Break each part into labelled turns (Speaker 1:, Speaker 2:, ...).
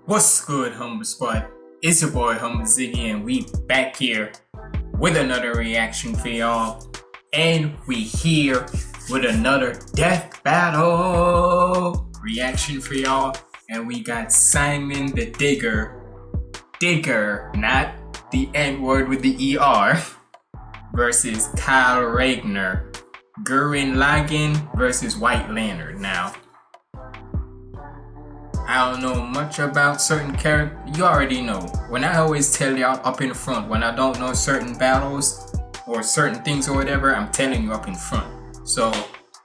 Speaker 1: What's good, Humble Squad? It's your boy HumbleZiggy, and we back here with another reaction for y'all. And we here with another death battle reaction for y'all. And we got Simon the Digger, not the N word with the ER, versus Kyle Ragnar. Gurren Lagann versus White Lantern. Now, I don't know much about certain characters. You already know. When I always tell y'all up in front, when I don't know certain battles or certain things or whatever, I'm telling you up in front. So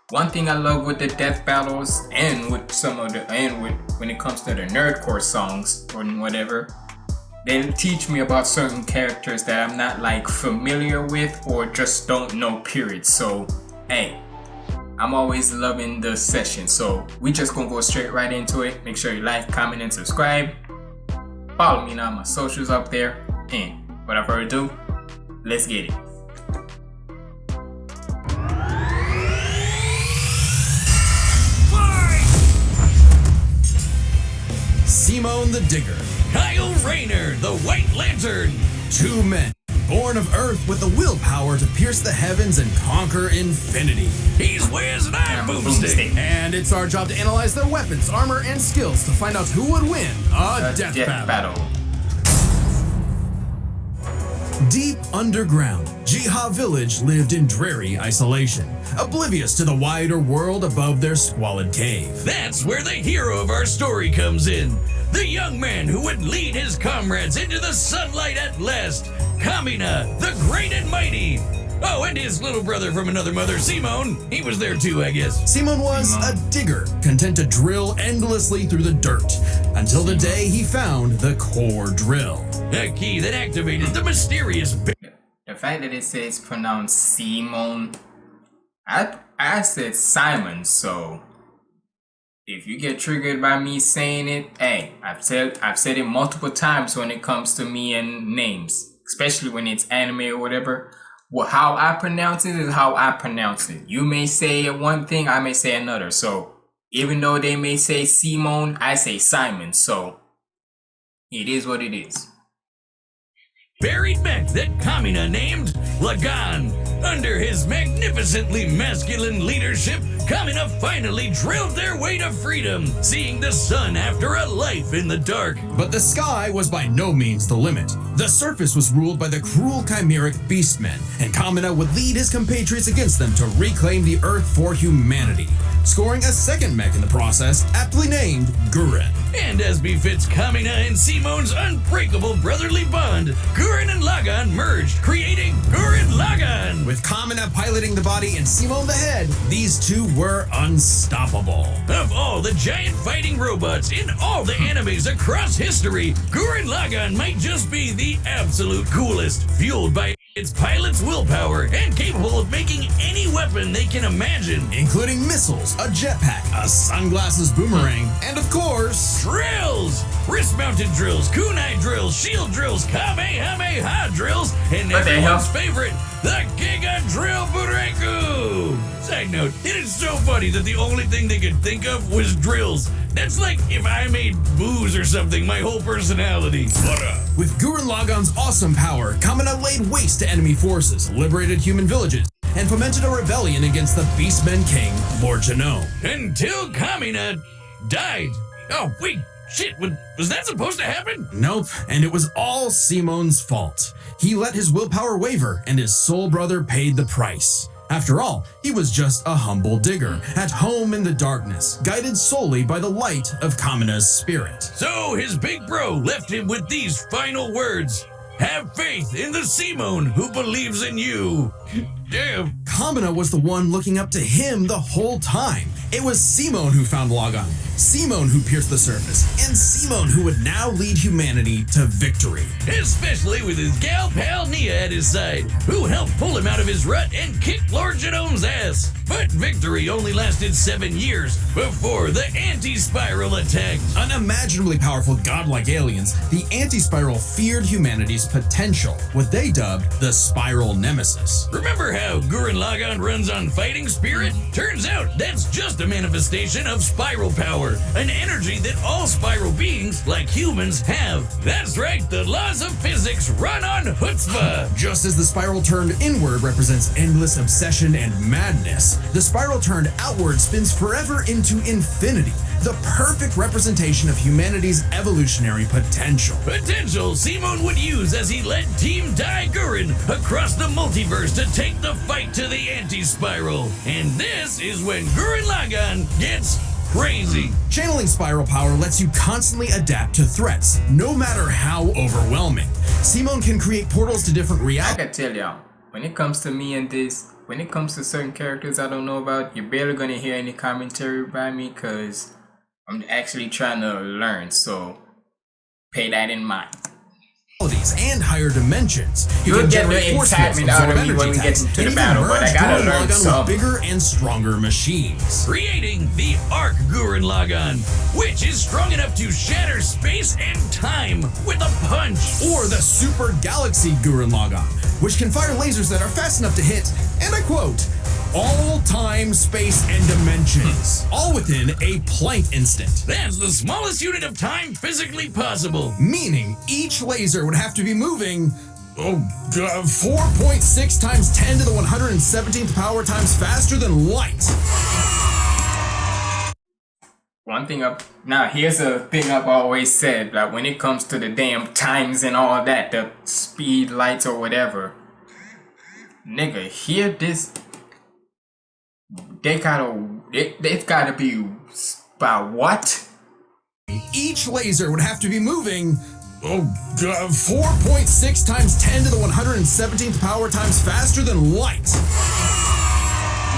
Speaker 1: one thing I love with the death battles and with when it comes to the nerdcore songs or whatever, they teach me about certain characters that I'm not like familiar with or just don't know, period. So hey, I'm always loving the session, so we just gonna go straight right into it. Make sure you like, comment, and subscribe. Follow me on my socials up there. And without further ado, let's get it.
Speaker 2: Simon the Digger,
Speaker 3: Kyle Rayner, the White Lantern.
Speaker 2: two men born of Earth with the willpower to pierce the heavens and conquer infinity.
Speaker 3: He's Wiz and I'm Boomstick.
Speaker 2: And it's our job to analyze their weapons, armor, and skills to find out who would win a death battle. Deep underground, Jiha Village lived in dreary isolation, oblivious to the wider world above their squalid cave.
Speaker 3: That's where the hero of our story comes in. The young man who would lead his comrades into the sunlight at last. Kamina, the great and mighty. Oh, and his little brother from another mother, Simon. He was there too, I guess.
Speaker 2: Simon was a digger, content to drill endlessly through the dirt, until the day he found the core drill.
Speaker 3: A key that activated the mysterious...
Speaker 1: The fact that it says pronounced Simon, I said Simon, so if you get triggered by me saying it, hey, I've said it multiple times when it comes to me and names, especially when it's anime or whatever. Well, how I pronounce it is how I pronounce it. You may say one thing, I may say another. So even though they may say Simon, I say Simon. So it is what it is.
Speaker 3: Buried mech that Kamina named Lagann. Under his magnificently masculine leadership, Kamina finally drilled their way to freedom, seeing the sun after a life in the dark.
Speaker 2: But the sky was by no means the limit. The surface was ruled by the cruel chimeric beastmen, and Kamina would lead his compatriots against them to reclaim the Earth for humanity, scoring a second mech in the process, aptly named Gurren.
Speaker 3: And as befits Kamina and Simon's unbreakable brotherly bond, Gurren and Lagann merged, creating Gurren Lagann.
Speaker 2: With Kamina piloting the body and Simon the head, these two were unstoppable.
Speaker 3: Of all the giant fighting robots in all the animes across history, Gurren Lagann might just be the absolute coolest, fueled by its pilot's willpower and capable of making any weapon they can imagine,
Speaker 2: including missiles, a jetpack, a sunglasses boomerang, and of course,
Speaker 3: drills! Wrist-mounted drills, kunai drills, shield drills, kamehameha drills, and everyone's favorite, the Giga Drill Bureku! Side note, it is so funny that the only thing they could think of was drills. That's like if I made booze or something, my whole personality. What up?
Speaker 2: With Gurren Lagann's awesome power, Kamina laid waste to enemy forces, liberated human villages, and fomented a rebellion against the Beastmen King, Lord Genome.
Speaker 3: Until Kamina died. Oh, wait, shit, was that supposed to happen?
Speaker 2: Nope, and it was all Simon's fault. He let his willpower waver, and his soul brother paid the price. After all, he was just a humble digger, at home in the darkness, guided solely by the light of Kamina's spirit.
Speaker 3: So his big bro left him with these final words. Have faith in the Simon who believes in you. Damn.
Speaker 2: Kamina was the one looking up to him the whole time. It was Simon who found Lagann, Simon who pierced the surface, and Simon who would now lead humanity to victory.
Speaker 3: Especially with his gal pal Nia at his side, who helped pull him out of his rut and kick Lord Genome's ass. But victory only lasted 7 years before the anti-spiral attacked.
Speaker 2: Unimaginably powerful godlike aliens, the anti-spiral feared humanity's potential, what they dubbed the spiral nemesis.
Speaker 3: Remember how Gurren Lagann runs on fighting spirit? Turns out that's just a manifestation of spiral power. power, an energy that all spiral beings, like humans, have. That's right, the laws of physics run on chutzpah.
Speaker 2: Just as the spiral turned inward represents endless obsession and madness, the spiral turned outward spins forever into infinity, the perfect representation of humanity's evolutionary potential.
Speaker 3: Potential Simon would use as he led Team Dai Gurren across the multiverse to take the fight to the anti-spiral. And this is when Gurren Lagann gets crazy.
Speaker 2: Channeling spiral power lets you constantly adapt to threats, no matter how overwhelming. Simon can create portals to different
Speaker 1: I
Speaker 2: realities.
Speaker 1: can tell y'all, when it comes to me and this, when it comes to certain characters I don't know about, you're barely gonna hear any commentary by me because I'm actually trying to learn, so pay that in mind.
Speaker 2: And higher dimensions. You
Speaker 1: You'll
Speaker 2: can
Speaker 1: get
Speaker 2: generate
Speaker 1: the
Speaker 2: force
Speaker 1: excitement
Speaker 2: fields,
Speaker 1: out of
Speaker 2: absorb
Speaker 1: me when we
Speaker 2: energy
Speaker 1: get
Speaker 2: tanks,
Speaker 1: into
Speaker 2: and
Speaker 1: the
Speaker 2: even
Speaker 1: battle, but I
Speaker 2: merge
Speaker 1: gotta
Speaker 2: Gurren
Speaker 1: learn
Speaker 2: Lagann
Speaker 1: something.
Speaker 2: with bigger and stronger machines.
Speaker 3: Creating the Arc Gurren Lagann, which is strong enough to shatter space and time with a punch.
Speaker 2: Or the Super Galaxy Gurren Lagann, which can fire lasers that are fast enough to hit, and I quote, all time, space, and dimensions, all within a Planck instant.
Speaker 3: That's the smallest unit of time physically possible.
Speaker 2: Meaning each laser would have to be moving 4.6 times 10 to the 117th power times faster than light.
Speaker 1: One thing up now, here's a thing I've always said, like when it comes to the damn times and all that, the speed lights or whatever. Nigga, hear this. It's gotta be about what?
Speaker 2: Each laser would have to be moving 4.6 times 10 to the 117th power times faster than light.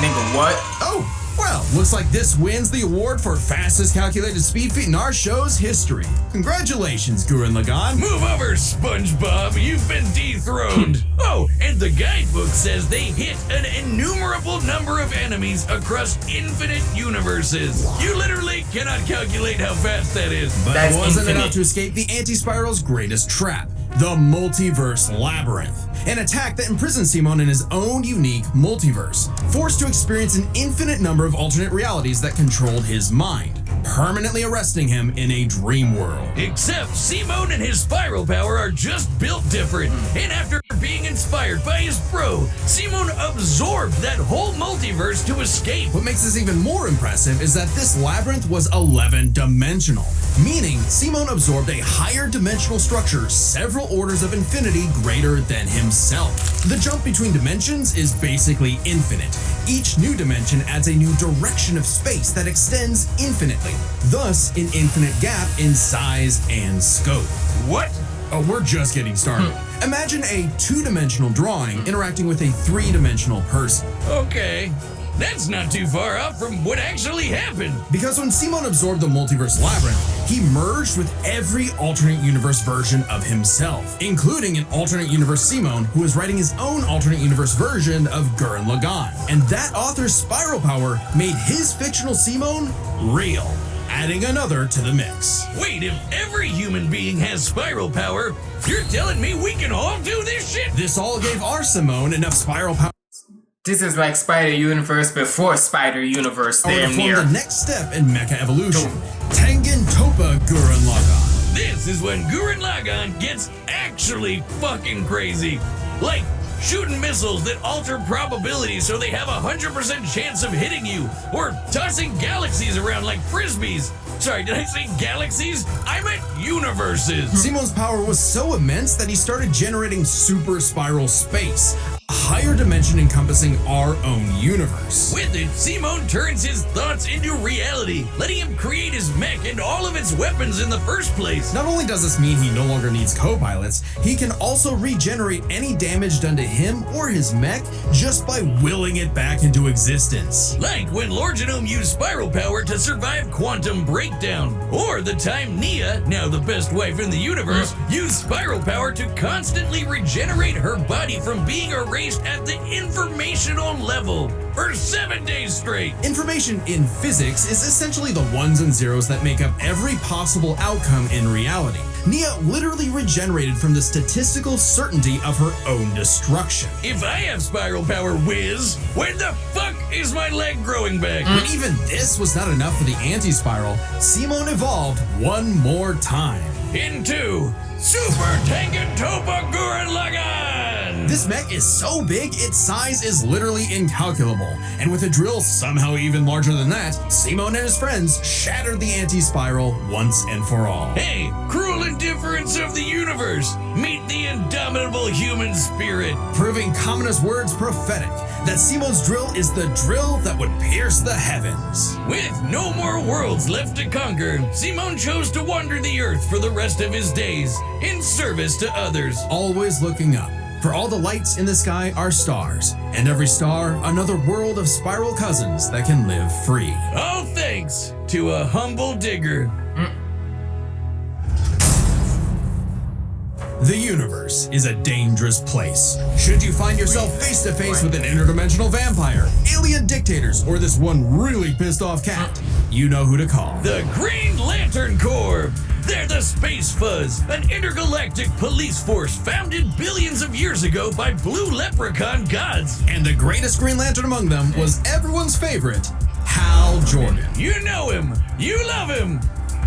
Speaker 1: Nigga, what?
Speaker 2: Oh, well, looks like this wins the award for fastest calculated speed feat in our show's history. Congratulations, Gurren Lagann.
Speaker 3: Move over, SpongeBob. You've been dethroned. Oh, and the guidebook says they hit an innumerable number of enemies across infinite universes. You literally cannot calculate how fast that is.
Speaker 2: But
Speaker 1: That's
Speaker 2: it wasn't
Speaker 1: infinite.
Speaker 2: enough to escape the anti-spiral's greatest trap, the multiverse labyrinth. An attack that imprisons Simon in his own unique multiverse, forced to experience an infinite number of alternate realities that controlled his mind, permanently arresting him in a dream world.
Speaker 3: Except Simon and his spiral power are just built different. And after being inspired by his bro, Simon absorbed that whole multiverse to escape.
Speaker 2: What makes this even more impressive is that this labyrinth was 11-dimensional, meaning Simon absorbed a higher dimensional structure several orders of infinity greater than himself. The jump between dimensions is basically infinite. Each new dimension adds a new direction of space that extends infinitely, thus an infinite gap in size and scope.
Speaker 3: What?
Speaker 2: Oh, we're just getting started. Imagine a two-dimensional drawing interacting with a three-dimensional person.
Speaker 3: Okay. That's not too far off from what actually happened.
Speaker 2: Because when Simon absorbed the multiverse labyrinth, he merged with every alternate universe version of himself, including an alternate universe Simon who is writing his own alternate universe version of Gurren Lagann. And that author's spiral power made his fictional Simon real, adding another to the mix.
Speaker 3: Wait, if every human being has spiral power, you're telling me we can all do this shit?
Speaker 2: This all gave our Simone enough spiral power
Speaker 1: This is like Spider Universe before Spider Universe,
Speaker 2: to
Speaker 1: damn
Speaker 2: form
Speaker 1: near.
Speaker 2: the next step in mecha evolution, Tengen Toppa Gurren Lagann.
Speaker 3: This is when Gurren Lagann gets actually fucking crazy. Like shooting missiles that alter probabilities so they have a 100% chance of hitting you, or tossing galaxies around like frisbees. Sorry, did I say galaxies? I meant universes.
Speaker 2: Simon's power was so immense that he started generating super spiral space, a higher dimension encompassing our own universe.
Speaker 3: With it, Simon turns his thoughts into reality, letting him create his mech and all of its weapons in the first place.
Speaker 2: Not only does this mean he no longer needs co-pilots, he can also regenerate any damage done to him or his mech just by willing it back into existence.
Speaker 3: Like when Lord Genome used spiral power to survive quantum breakdown, or the time Nia, now the best wife in the universe, used spiral power to constantly regenerate her body from being erased at the informational level for 7 days straight.
Speaker 2: Information in physics is essentially the ones and zeros that make up every possible outcome in reality. Nia literally regenerated from the statistical certainty of her own destruction.
Speaker 3: If I have spiral power, Wiz, when the fuck is my leg growing back?
Speaker 2: When even this was not enough for the anti-spiral, Simon evolved one more time.
Speaker 3: Into Super Tengen Toppa Gurren Lagann!
Speaker 2: This mech is so big, its size is literally incalculable. And with a drill somehow even larger than that, Simon and his friends shattered the anti-spiral once and for all.
Speaker 3: Hey, cruel indifference of the universe! Meet the indomitable human spirit!
Speaker 2: Proving Commonest words prophetic, that Simon's drill is the drill that would pierce the heavens.
Speaker 3: With no more worlds left to conquer, Simon chose to wander the earth for the rest of his days, in service to others.
Speaker 2: Always looking up, for all the lights in the sky are stars, and every star another world of spiral cousins that can live free.
Speaker 3: All thanks to a humble digger.
Speaker 2: The universe is a dangerous place. Should you find yourself face to face with an interdimensional vampire, alien dictators, or this one really pissed off cat, you know who to call.
Speaker 3: The Green Lantern Corps! They're the Space Fuzz, an intergalactic police force founded billions of years ago by blue leprechaun gods.
Speaker 2: And the greatest Green Lantern among them was everyone's favorite, Hal Jordan.
Speaker 3: You know him, you love him,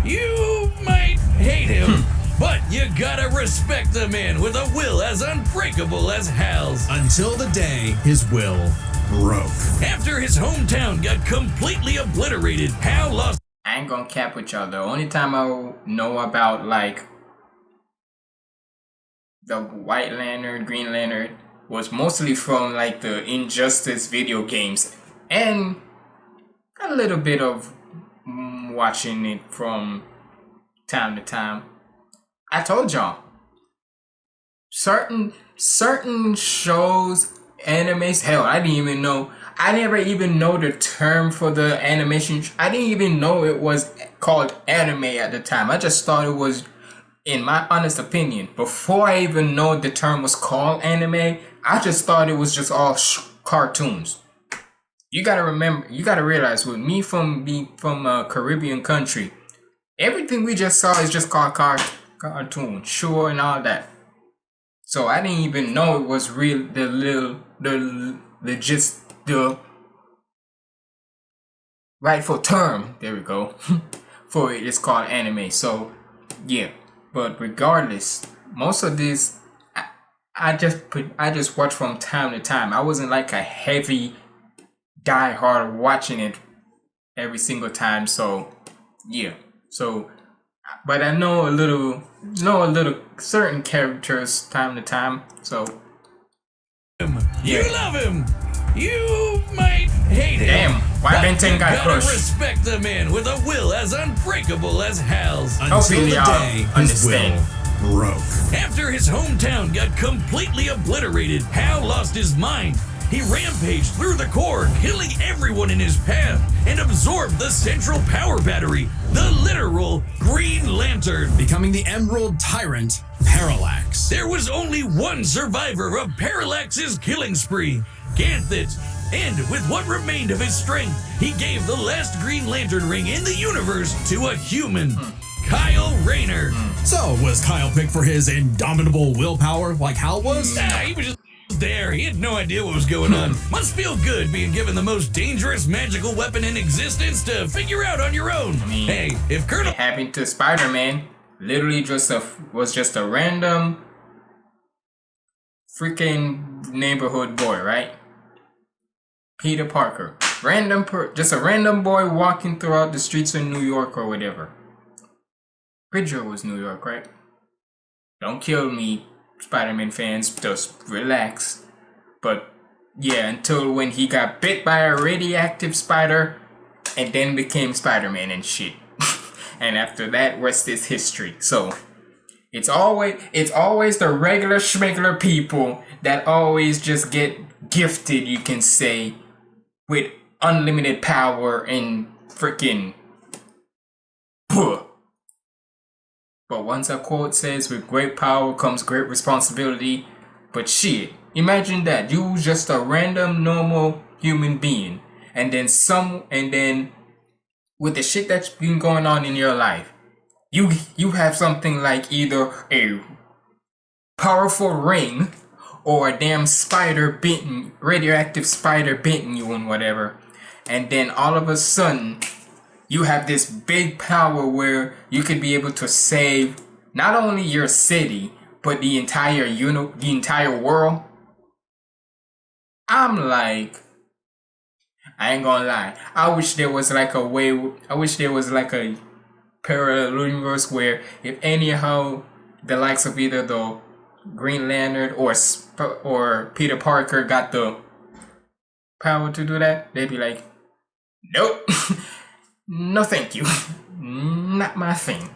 Speaker 3: you might hate him, but you gotta respect the man with a will as unbreakable as Hal's.
Speaker 2: Until the day his will broke.
Speaker 3: After his hometown got completely obliterated, Hal lost.
Speaker 1: I ain't gonna cap with y'all. The only time I know about like the White Lantern, Green Lantern was mostly from like the Injustice video games and a little bit of watching it from time to time. I told y'all, certain shows, animes, hell, I never even know the term for the animation. I didn't even know it was called anime at the time. I just thought it was, in my honest opinion, before I even know the term was called anime, I just thought it was just all cartoons. You gotta realize, with me being from a Caribbean country, everything we just saw is just called cartoon, sure, and all that. So I didn't even know it was real, the rightful term, there we go, for it is called anime. So yeah, but regardless, most of this I just watch from time to time. I wasn't like a heavy die-hard watching it every single time. So yeah, so but I know a little certain characters time to time. So
Speaker 3: you love him, you might hate him.
Speaker 1: Damn, why Ben 10 got crushed?
Speaker 3: Respect the man with a will as unbreakable as Hal's.
Speaker 2: Until the day his will broke.
Speaker 3: After his hometown got completely obliterated, Hal lost his mind. He rampaged through the core, killing everyone in his path, and absorbed the central power battery, the literal Green Lantern,
Speaker 2: becoming the Emerald Tyrant, Parallax.
Speaker 3: There was only one survivor of Parallax's killing spree, Ganthet, and with what remained of his strength, he gave the last Green Lantern ring in the universe to a human, Kyle Rayner.
Speaker 2: So, was Kyle picked for his indomitable willpower like Hal was?
Speaker 3: He was just there. He had no idea what was going on. Must feel good being given the most dangerous magical weapon in existence to figure out on your own.
Speaker 1: I mean,
Speaker 3: hey, if Colonel
Speaker 1: it happened to Spider-Man, literally was just a random freaking neighborhood boy, right? Peter Parker, just a random boy walking throughout the streets of New York or whatever. Pretty sure it was New York, right? Don't kill me, Spider-Man fans, just relax. But yeah, until when he got bit by a radioactive spider and then became Spider-Man and shit. And after that, rest is history. So it's always the regular schmegular people that always just get gifted, you can say, with unlimited power and freaking But once a quote says, with great power comes great responsibility. But shit, imagine that. You just a random normal human being. And then with the shit that's been going on in your life, you have something like either a powerful ring or a damn spider bitten, radioactive spider bitten you and whatever, and then all of a sudden you have this big power where you could be able to save not only your city but the entire world. I'm like, I ain't gonna lie. I wish there was like a way. I wish there was like a parallel universe where if anyhow the likes of either the Green Lantern or Peter Parker got the power to do that, they'd be like, nope, no thank you, not my thing.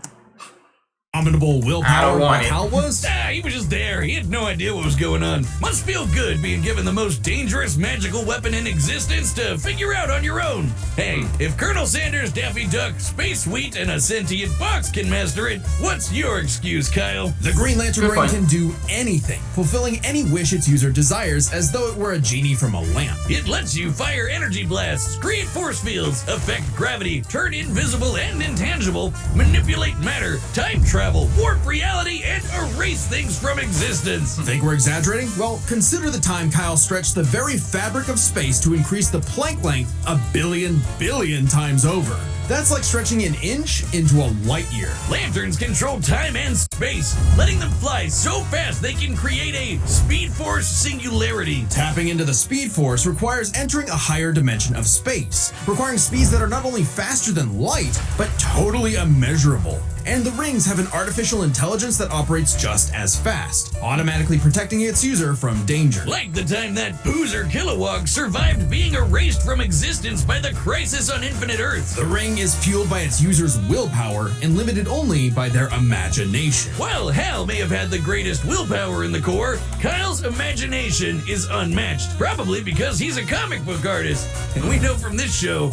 Speaker 2: Abominable willpower like Hal was?
Speaker 3: He was just there. He had no idea what was going on. Must feel good being given the most dangerous magical weapon in existence to figure out on your own. Hey, if Colonel Sanders, Daffy Duck, Space Wheat, and a sentient fox can master it, what's your excuse, Kyle?
Speaker 2: The Green Lantern ring can do anything, fulfilling any wish its user desires as though it were a genie from a lamp.
Speaker 3: It lets you fire energy blasts, create force fields, affect gravity, turn invisible and intangible, manipulate matter, time travel, warp reality, and erase things from existence.
Speaker 2: Think we're exaggerating? Well, consider the time Kyle stretched the very fabric of space to increase the Planck length a billion times over. That's like stretching an inch into a light year.
Speaker 3: Lanterns control time and space, letting them fly so fast they can create a Speed Force singularity.
Speaker 2: Tapping into the Speed Force requires entering a higher dimension of space, requiring speeds that are not only faster than light, but totally immeasurable. And the rings have an artificial intelligence that operates just as fast, automatically protecting its user from danger.
Speaker 3: Like the time that Poozer Kilowog survived being erased from existence by the Crisis on Infinite Earths.
Speaker 2: The ring is fueled by its user's willpower and limited only by their imagination.
Speaker 3: While Hal may have had the greatest willpower in the Corps, Kyle's imagination is unmatched, probably because he's a comic book artist. And we know from this show,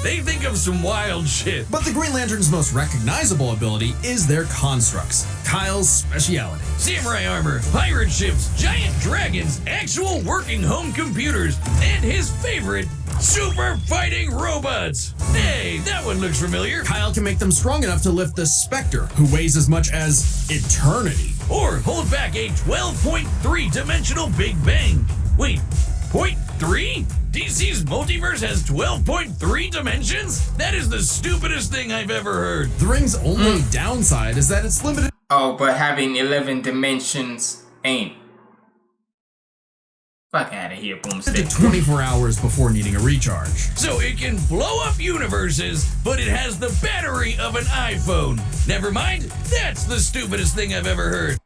Speaker 3: they think of some wild shit.
Speaker 2: But the Green Lantern's most recognizable ability is their constructs, Kyle's speciality.
Speaker 3: Samurai armor, pirate ships, giant dragons, actual working home computers, and his favorite, super fighting robots. Hey, that one looks familiar.
Speaker 2: Kyle can make them strong enough to lift the Spectre, who weighs as much as eternity.
Speaker 3: Or hold back a 12.3 dimensional Big Bang. Wait, 0.3? DC's multiverse has 12.3 dimensions? That is the stupidest thing I've ever heard.
Speaker 2: The ring's only downside is that it's limited.
Speaker 1: Oh, but having 11 dimensions ain't. Fuck out of here, Boomstick.
Speaker 2: 24 hours before needing a recharge.
Speaker 3: So it can blow up universes, but it has the battery of an iPhone. Never mind, that's the stupidest thing I've ever heard.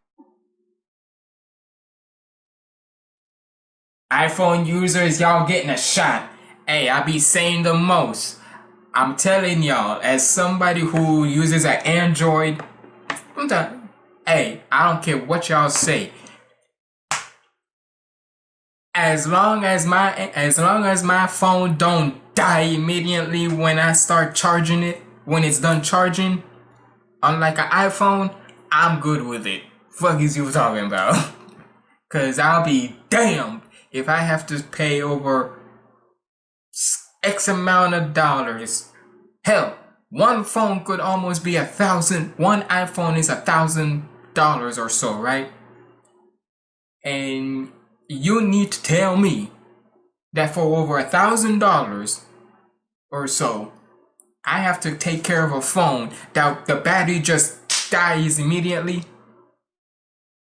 Speaker 1: iPhone users, y'all getting a shot. Hey, I be saying the most. I'm telling y'all, as somebody who uses an Android, hey, I don't care what y'all say. As long as my phone don't die immediately when I start charging it, when it's done charging, unlike an iPhone, I'm good with it. Fuck is you talking about? Cause I'll be damned if I have to pay over X amount of dollars. Hell, one phone could almost be $1,000. One iPhone is $1,000 or so, right? And you need to tell me that for over $1,000 or so, I have to take care of a phone that the battery just dies immediately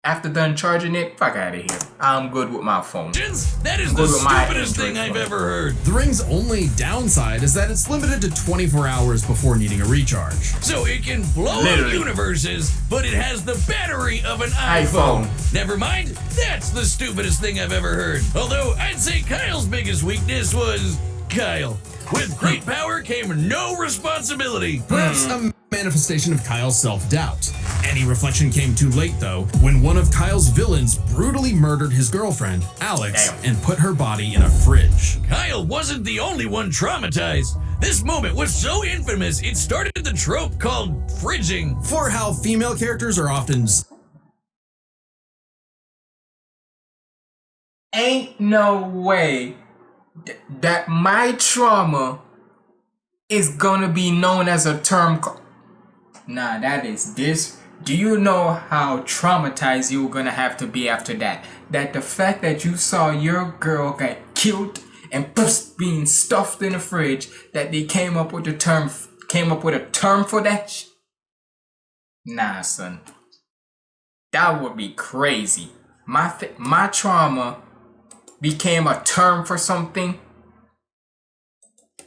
Speaker 1: after done charging it. Fuck out of here. I'm good with my phone.
Speaker 3: That is the stupidest thing I've ever heard.
Speaker 2: The ring's only downside is that it's limited to 24 hours before needing a recharge.
Speaker 3: So it can blow up universes, but it has the battery of an iPhone. Never mind, that's the stupidest thing I've ever heard. Although I'd say Kyle's biggest weakness was Kyle. With great power came no responsibility.
Speaker 2: Perhaps a manifestation of Kyle's self-doubt. Any reflection came too late, though, when one of Kyle's villains brutally murdered his girlfriend, Alex, and put her body in a fridge.
Speaker 3: Kyle wasn't the only one traumatized. This moment was so infamous, it started the trope called fridging.
Speaker 2: For how female characters are often...
Speaker 1: Ain't no way that my trauma is gonna be known as a term. Nah, that is Do you know how traumatized you're gonna have to be after that? That the fact that you saw your girl get killed and being stuffed in the fridge, that they came up with a term for that? Nah, son. That would be crazy. My trauma became a term for something.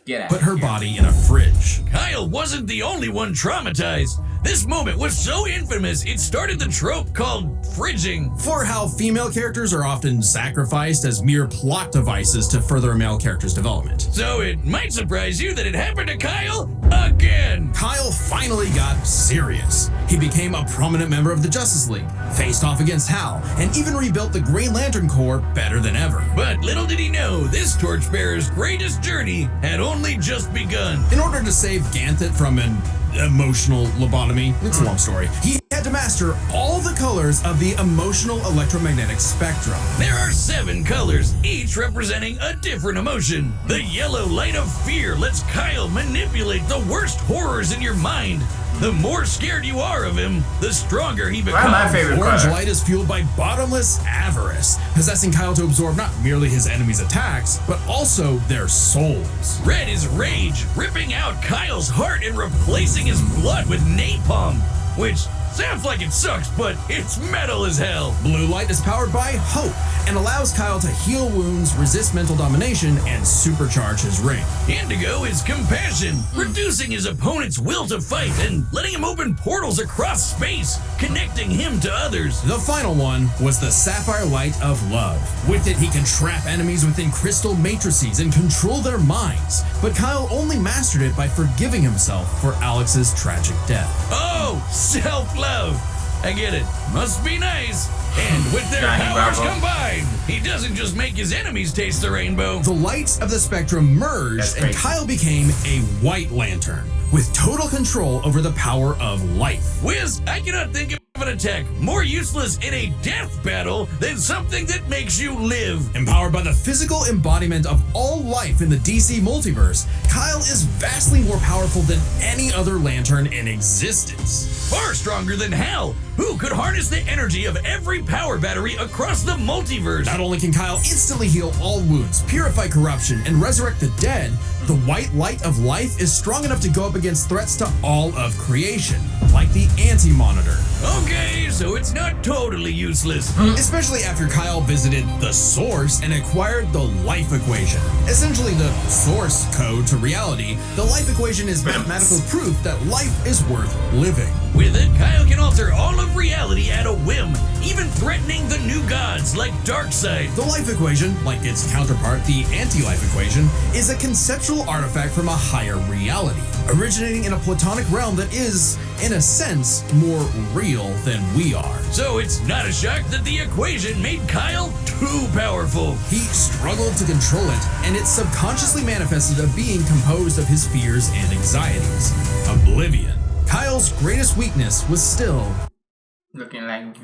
Speaker 1: Get out.
Speaker 2: Put her body in a fridge.
Speaker 3: Kyle wasn't the only one traumatized. This moment was so infamous, it started the trope called fridging.
Speaker 2: For how female characters are often sacrificed as mere plot devices to further a male character's development.
Speaker 3: So it might surprise you that it happened to Kyle again.
Speaker 2: Kyle finally got serious. He became a prominent member of the Justice League, faced off against Hal, and even rebuilt the Green Lantern Corps better than ever.
Speaker 3: But little did he know, this torchbearer's greatest journey had only just begun.
Speaker 2: In order to save Ganthet from an emotional lobotomy, it's a long story, he had to master all the colors of the emotional electromagnetic spectrum.
Speaker 3: There are 7 colors, each representing a different emotion. The yellow light of fear lets Kyle manipulate the worst horrors in your mind. The more scared you are of him, the stronger he becomes.
Speaker 1: My favorite
Speaker 2: Orange
Speaker 1: color.
Speaker 2: light is fueled by bottomless avarice, possessing Kyle to absorb not merely his enemies' attacks, but also their souls.
Speaker 3: Red is rage, ripping out Kyle's heart and replacing his blood with napalm, which sounds like it sucks, but it's metal as hell.
Speaker 2: Blue light is powered by hope and allows Kyle to heal wounds, resist mental domination, and supercharge his ring.
Speaker 3: Indigo is compassion, reducing his opponent's will to fight and letting him open portals across space, connecting him to others.
Speaker 2: The final one was the sapphire light of love. With it, he can trap enemies within crystal matrices and control their minds. But Kyle only mastered it by forgiving himself for Alex's tragic death.
Speaker 3: Oh, self-love. I get it. Must be nice. And with their
Speaker 1: Johnny
Speaker 3: powers
Speaker 1: Bravo.
Speaker 3: combined, he doesn't just make his enemies taste the rainbow.
Speaker 2: The lights of the spectrum merged,
Speaker 1: That's
Speaker 2: and
Speaker 1: crazy.
Speaker 2: Kyle became a White Lantern with total control over the power of life.
Speaker 3: Wiz, I cannot think of an attack more useless in a death battle than something that makes you live.
Speaker 2: Empowered by the physical embodiment of all life in the DC multiverse, Kyle is vastly more powerful than any other Lantern in existence.
Speaker 3: Far stronger than Hal, who could harness the energy of every power battery across the multiverse.
Speaker 2: Not only can Kyle instantly heal all wounds, purify corruption, and resurrect the dead, the white light of life is strong enough to go up against threats to all of creation, like the Anti-Monitor.
Speaker 3: Okay, so it's not totally useless.
Speaker 2: Especially after Kyle visited the Source and acquired the life equation. Essentially the source code to reality, the life equation is mathematical proof that life is worth living.
Speaker 3: With it, Kyle can alter all of reality at a whim, even threatening the new gods like Darkseid.
Speaker 2: The life equation, like its counterpart, the anti-life equation, is a conceptual artifact from a higher reality, originating in a platonic realm that is, in a sense, more real than we are.
Speaker 3: So it's not a shock that the equation made Kyle too powerful.
Speaker 2: He struggled to control it, and it subconsciously manifested a being composed of his fears and anxieties. Oblivion. Kyle's greatest weakness was still
Speaker 1: looking like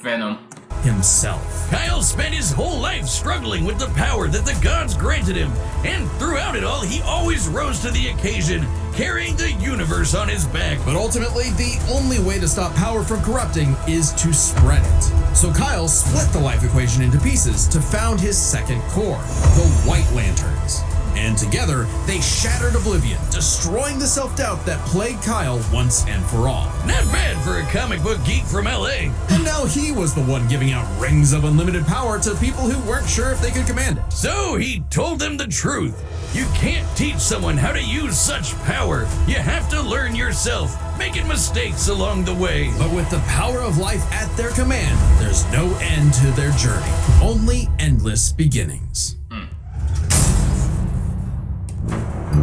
Speaker 1: Venom.
Speaker 2: himself.
Speaker 3: Kyle spent his whole life struggling with the power that the gods granted him, and throughout it all, he always rose to the occasion, carrying the universe on his back.
Speaker 2: But ultimately, the only way to stop power from corrupting is to spread it. So Kyle split the life equation into pieces to found his second core, the White Lanterns. And together, they shattered Oblivion, destroying the self-doubt that plagued Kyle once and for all.
Speaker 3: Not bad for a comic book geek from LA.
Speaker 2: And now he was the one giving out rings of unlimited power to people who weren't sure if they could command it.
Speaker 3: So he told them the truth. You can't teach someone how to use such power. You have to learn yourself, making mistakes along the way.
Speaker 2: But with the power of life at their command, there's no end to their journey, only endless beginnings.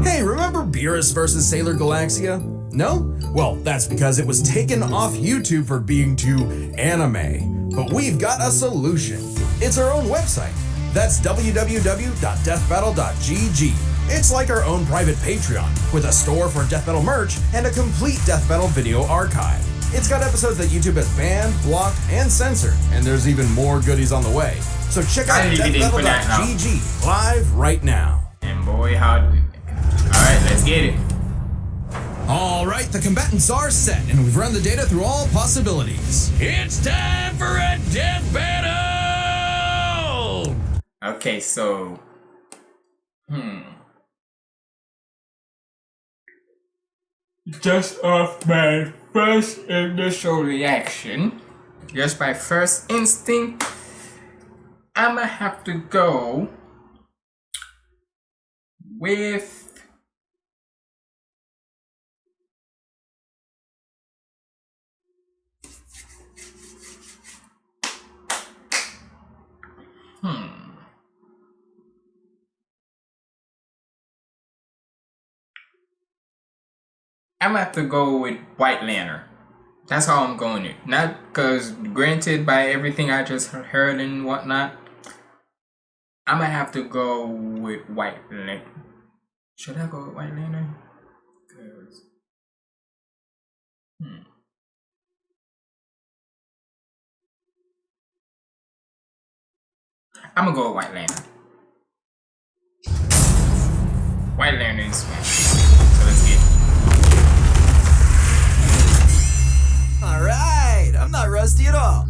Speaker 2: Hey, remember Beerus vs. Sailor Galaxia? No? Well, that's because it was taken off YouTube for being too anime. But we've got a solution. It's our own website. That's www.deathbattle.gg. It's like our own private Patreon, with a store for Death Battle merch and a complete Death Battle video archive. It's got episodes that YouTube has banned, blocked, and censored, and there's even more goodies on the way. So check out deathbattle.gg live right now.
Speaker 1: And boy, how... Alright, let's get it.
Speaker 2: All right, the combatants are set, and we've run the data through all possibilities.
Speaker 3: It's time for a death battle!
Speaker 1: Okay, so... Just off my first initial reaction, just my first instinct, I'ma have to go with... I'm gonna have to go with White Lantern. That's how I'm going it. Not because, granted, by everything I just heard and whatnot, I'm gonna have to go with White Lantern. Should I go with White Lantern? Cause, I'm gonna go with White Lantern. White Lantern is fine. So let's get it.
Speaker 4: Alright, I'm not rusty at all.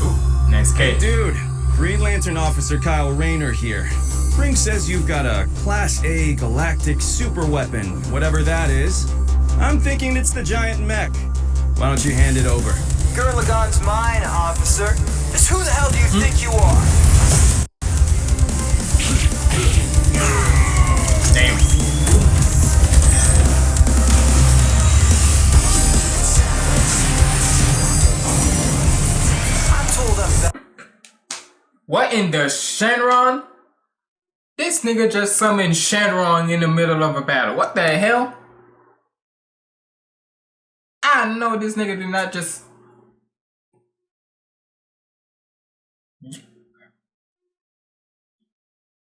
Speaker 1: Ooh, nice case.
Speaker 5: Dude, Green Lantern Officer Kyle Rayner here. Ring says you've got a Class A galactic super weapon, whatever that is. I'm thinking it's the giant mech. Why don't you hand it over?
Speaker 4: Gurren Lagann's mine, officer. Just who the hell do you think you are?
Speaker 1: Damn.
Speaker 4: I'm told I'm that.
Speaker 1: What in the Shenron? This nigga just summoned Shenron in the middle of a battle. What the hell? I know this nigga did not just...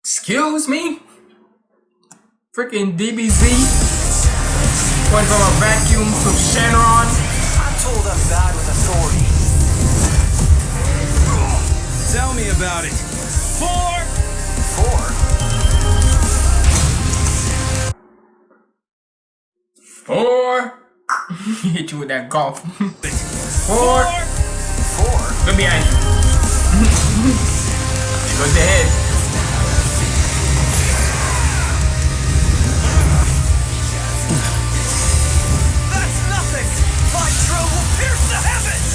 Speaker 1: Excuse me? Freaking DBZ went from a vacuum to Shenron.
Speaker 4: I'm told I'm bad with authority.
Speaker 5: Tell me about it. 4!
Speaker 1: 4. Hit you with that golf. 4.
Speaker 4: 4?
Speaker 1: Go behind you. There goes the head.
Speaker 4: That's nothing! My drill will pierce the heavens!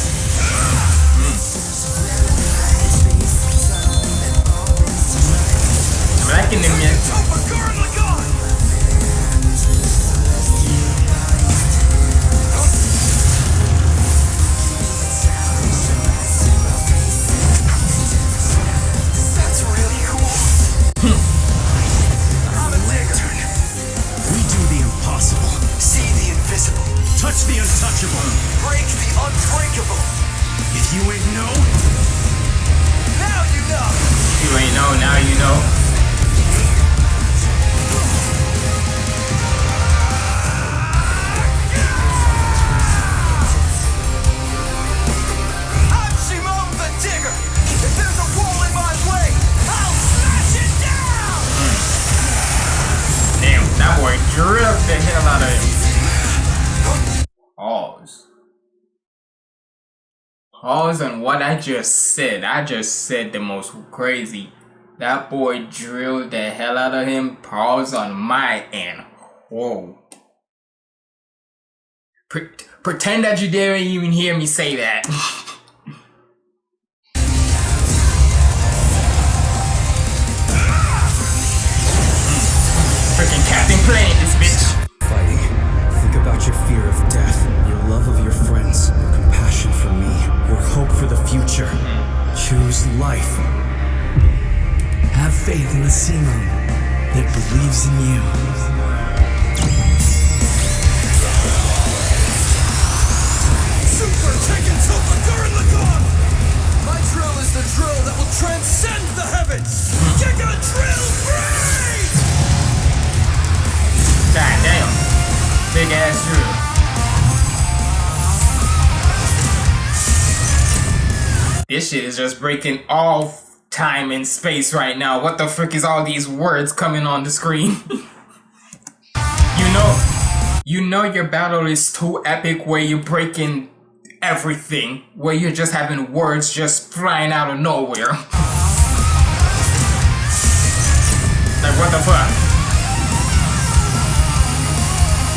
Speaker 1: I'm liking him yet.
Speaker 4: Over Gurren Lagann! That's really cool. I'm a digger.
Speaker 2: We do the impossible,
Speaker 4: See the invisible.
Speaker 2: touch the untouchable.
Speaker 4: Break the unbreakable.
Speaker 2: If you ain't know,
Speaker 4: Now you know.
Speaker 1: You ain't know, now you know.
Speaker 4: I'm Shimon the Digger. If there's a wall in my way, I'll smash it down.
Speaker 1: Damn, that boy drilled the hell out of him. Pause. Pause on what I just said. I just said the most crazy. That boy drilled the hell out of him. Pause on my end. Whoa. Pretend that you didn't even hear me say that. Freaking Captain Planet, this bitch.
Speaker 6: Fighting. Think about your fear of death, your love of your friends, your compassion for me, your hope for the future. Choose life. Have faith in the Simon that believes in you.
Speaker 4: Super Tekken Super Gurren Lagann. My drill is the drill that will transcend the heavens. Giga Drill Break!
Speaker 1: God damn. Big ass drill. This shit is just breaking all time and space right now. What the frick is all these words coming on the screen? you know your battle is too epic where you're breaking everything, where you're just having words just flying out of nowhere. Like, what the fuck?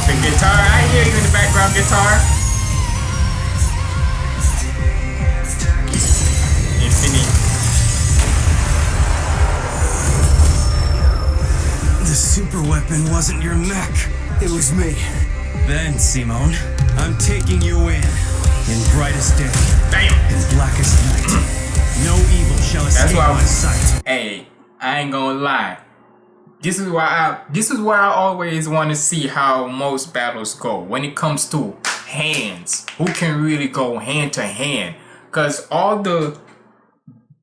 Speaker 1: The guitar, I hear you in the background guitar. Infinity.
Speaker 5: The super weapon wasn't your mech.
Speaker 6: It was me.
Speaker 5: Then, Simone, I'm taking you in brightest day,
Speaker 1: Damn.
Speaker 5: in blackest night. No evil shall escape my sight.
Speaker 1: Hey, I ain't gonna lie. This is why I always want to see how most battles go when it comes to hands. Who can really go hand to hand? Cause all the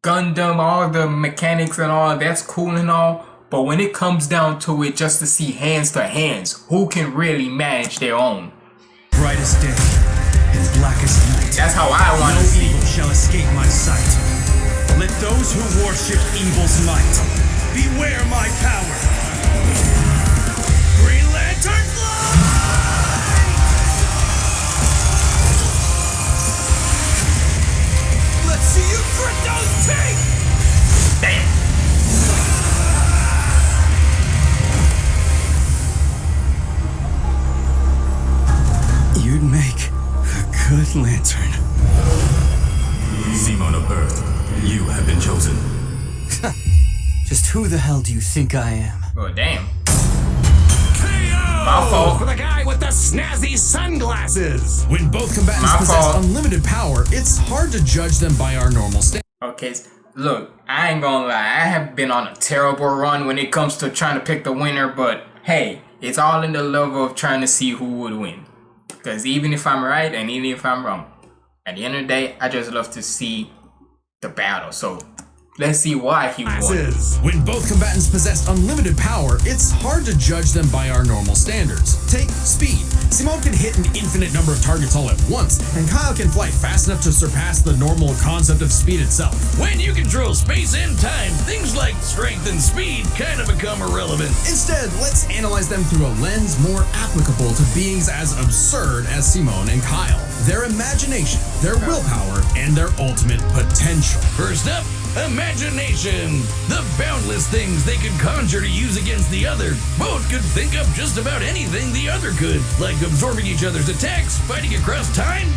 Speaker 1: Gundam, all the mechanics and all, that's cool and all. But when it comes down to it, just to see hands to hands, who can really manage their own?
Speaker 5: Brightest day, in blackest night.
Speaker 1: That's how I want to
Speaker 5: No
Speaker 1: see.
Speaker 5: evil shall escape my sight. Let those who worship evil's might beware my power. Green Lantern fly!
Speaker 4: Let's see you grit those teeth!
Speaker 1: Damn.
Speaker 5: You'd make a good lantern.
Speaker 3: Simon of Earth, you have been chosen.
Speaker 6: Just who the hell do you think I am?
Speaker 1: Oh, damn.
Speaker 3: KO!
Speaker 1: My fault.
Speaker 3: For the guy with the snazzy sunglasses.
Speaker 2: When both combatants
Speaker 1: My
Speaker 2: possess
Speaker 1: fault.
Speaker 2: unlimited power, it's hard to judge them by our normal standards.
Speaker 1: Okay, look, I ain't gonna lie. I have been on a terrible run when it comes to trying to pick the winner, but hey, it's all in the level of trying to see who would win. Because even if I'm right and even if I'm wrong, at the end of the day, I just love to see the battle. So let's see why he won.
Speaker 2: When both combatants possess unlimited power, it's hard to judge them by our normal standards. Take speed. Simone can hit an infinite number of targets all at once, and Kyle can fly fast enough to surpass the normal concept of speed itself.
Speaker 3: When you control space and time, things like strength and speed kind of become irrelevant.
Speaker 2: Instead, let's analyze them through a lens more applicable to beings as absurd as Simone and Kyle. Their imagination, their willpower, and their ultimate potential.
Speaker 3: First up, imagination. The boundless things they could conjure to use against the other. Both could think up just about anything the other could, like absorbing each other's attacks, fighting across time,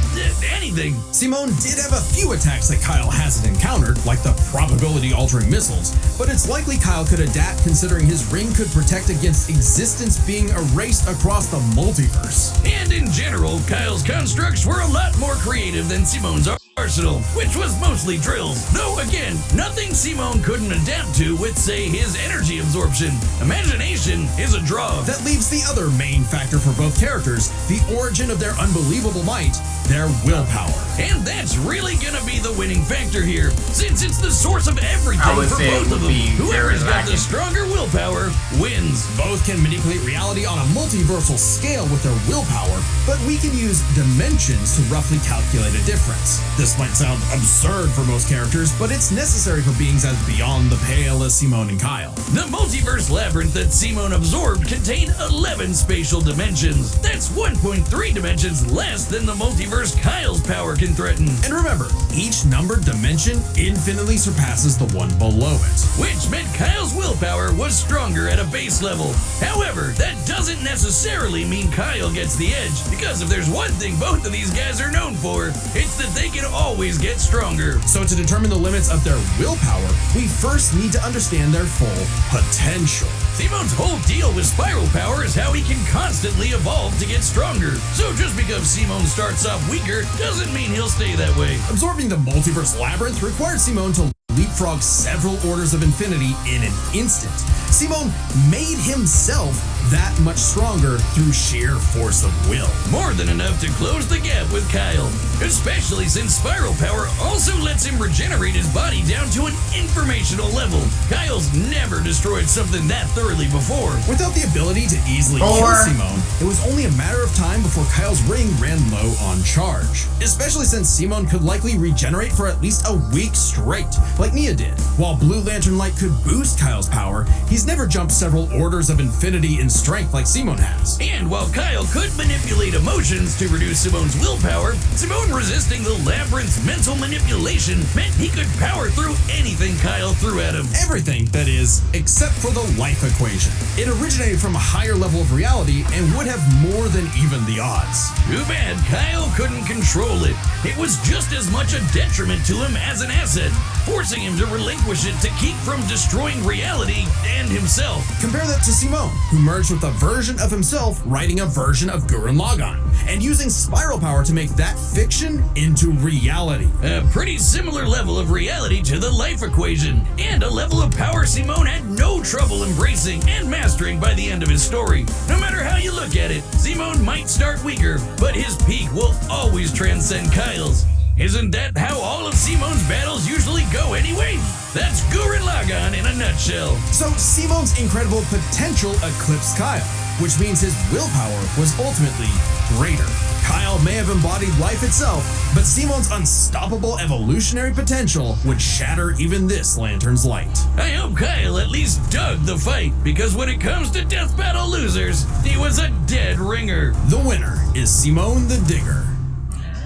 Speaker 3: anything.
Speaker 2: Simone did have a few attacks that Kyle hasn't encountered, like the probability-altering missiles, but it's likely Kyle could adapt considering his ring could protect against existence being erased across the multiverse.
Speaker 3: And in general, Kyle's constructs were a lot more creative than Simone's arsenal, which was mostly drills. Though again, nothing Simone couldn't adapt to with, say, his energy absorption. Imagination is a draw.
Speaker 2: That leaves the other main factor for both characters, the origin of their unbelievable might, their willpower.
Speaker 3: And that's really gonna be the winning factor here, since it's the source of everything
Speaker 1: I would
Speaker 3: for
Speaker 1: say it
Speaker 3: both of
Speaker 1: would
Speaker 3: them.
Speaker 1: be
Speaker 3: Whoever's
Speaker 1: very
Speaker 3: got the
Speaker 1: lacking.
Speaker 3: stronger willpower wins.
Speaker 2: Both can manipulate reality on a multiversal scale with their willpower, but we can use dimensions to roughly calculate a difference. This might sound absurd for most characters, but it's necessary for beings as beyond the pale as Simone and Kyle.
Speaker 3: The multiverse labyrinth that Simone absorbed contained 11 spatial dimensions. That's 1.3 dimensions less than the multiverse Kyle's power can threaten.
Speaker 2: And remember, each numbered dimension infinitely surpasses the one below it.
Speaker 3: Which meant Kyle's willpower was stronger at a base level. However, that doesn't necessarily mean Kyle gets the edge, because if there's one thing both of these guys are known for, it's that they can always get stronger.
Speaker 2: So to determine the limits of their willpower, we first need to understand their full potential.
Speaker 3: Simone's whole deal with spiral power is how he can constantly evolve to get stronger. So just because Simone starts off weaker doesn't mean he'll stay that way.
Speaker 2: Absorbing the multiverse labyrinth required Simone to leapfrog several orders of infinity in an instant. Simone made himself that much stronger through sheer force of will.
Speaker 3: More than enough to close the gap with Kyle, especially since spiral power also lets him regenerate his body down to an informational level. Kyle's never destroyed something that thoroughly before.
Speaker 2: Without the ability to easily kill Simone, it was only a matter of time before Kyle's ring ran low on charge. Especially since Simone could likely regenerate for at least a week straight, like Nia did. While Blue Lantern Light could boost Kyle's power, he's never jumped several orders of infinity in and strength like Simone has.
Speaker 3: And while Kyle could manipulate emotions to reduce Simone's willpower, Simone resisting the labyrinth's mental manipulation meant he could power through anything Kyle threw at him.
Speaker 2: Everything, that is, except for the life equation. It originated from a higher level of reality and would have more than even the odds.
Speaker 3: Too bad Kyle couldn't control it. It was just as much a detriment to him as an asset, forcing him to relinquish it to keep from destroying reality and himself.
Speaker 2: Compare that to Simone, who merged with a version of himself writing a version of Gurren Lagann, and using spiral power to make that fiction into reality.
Speaker 3: A pretty similar level of reality to the life equation, and a level of power Simone had no trouble embracing and mastering by the end of his story. No matter how you look at it, Simone might start weaker, but his peak will always transcend Kyle's. Isn't that how all of Simone's battles usually go anyway? That's Gurren Lagann in a nutshell.
Speaker 2: So Simone's incredible potential eclipsed Kyle, which means his willpower was ultimately greater. Kyle may have embodied life itself, but Simone's unstoppable evolutionary potential would shatter even this lantern's light.
Speaker 3: I hope Kyle at least dug the fight, because when it comes to death battle losers, he was a dead ringer.
Speaker 2: The winner is Simone the Digger.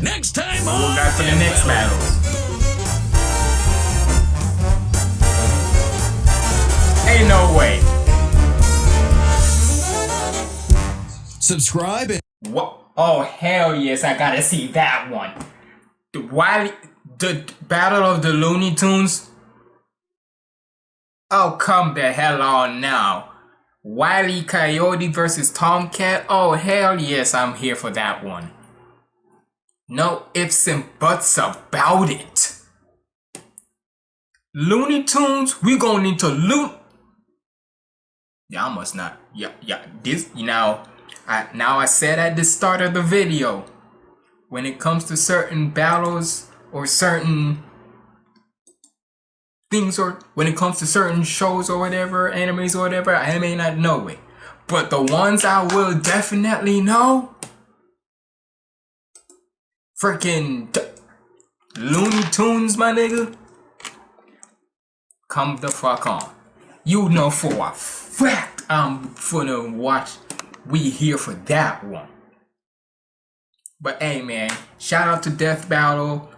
Speaker 3: Next time
Speaker 1: We'll
Speaker 3: on
Speaker 1: go back to the next battle. Ain't no way.
Speaker 2: Subscribe and
Speaker 1: What? Oh hell yes, I gotta see that one. The Battle of the Looney Tunes. Oh, come the hell on now. Wile E. Coyote versus Tomcat. Oh hell yes, I'm here for that one. No ifs and buts about it. Looney Tunes, we gonna need to loot. Y'all must not. Yeah. This now I said at the start of the video, when it comes to certain battles or certain things, or when it comes to certain shows or whatever, animes or whatever, I may not know it, but the ones I will definitely know. Freaking Looney Tunes, my nigga. Come the fuck on. You know for a fact I'm finna watch. We here for that one. But hey man, shout out to Death Battle.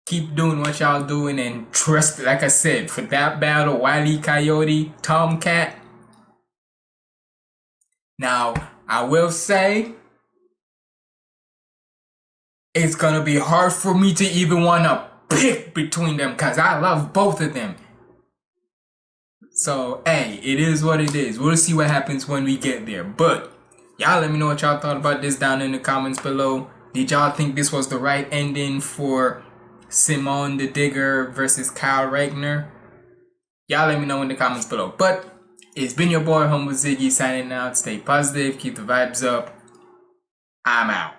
Speaker 1: Keep doing what y'all doing, and trust, like I said, for that battle, Wile E. Coyote, Tomcat. Now, I will say, it's gonna be hard for me to even wanna pick between them, cause I love both of them. So hey, it is what it is. We'll see what happens when we get there. But y'all let me know what y'all thought about this down in the comments below. Did y'all think this was the right ending for Simone the Digger versus Kyle Ragnar? Y'all let me know in the comments below. But it's been your boy HumbleZiggy signing out. Stay positive, keep the vibes up. I'm out.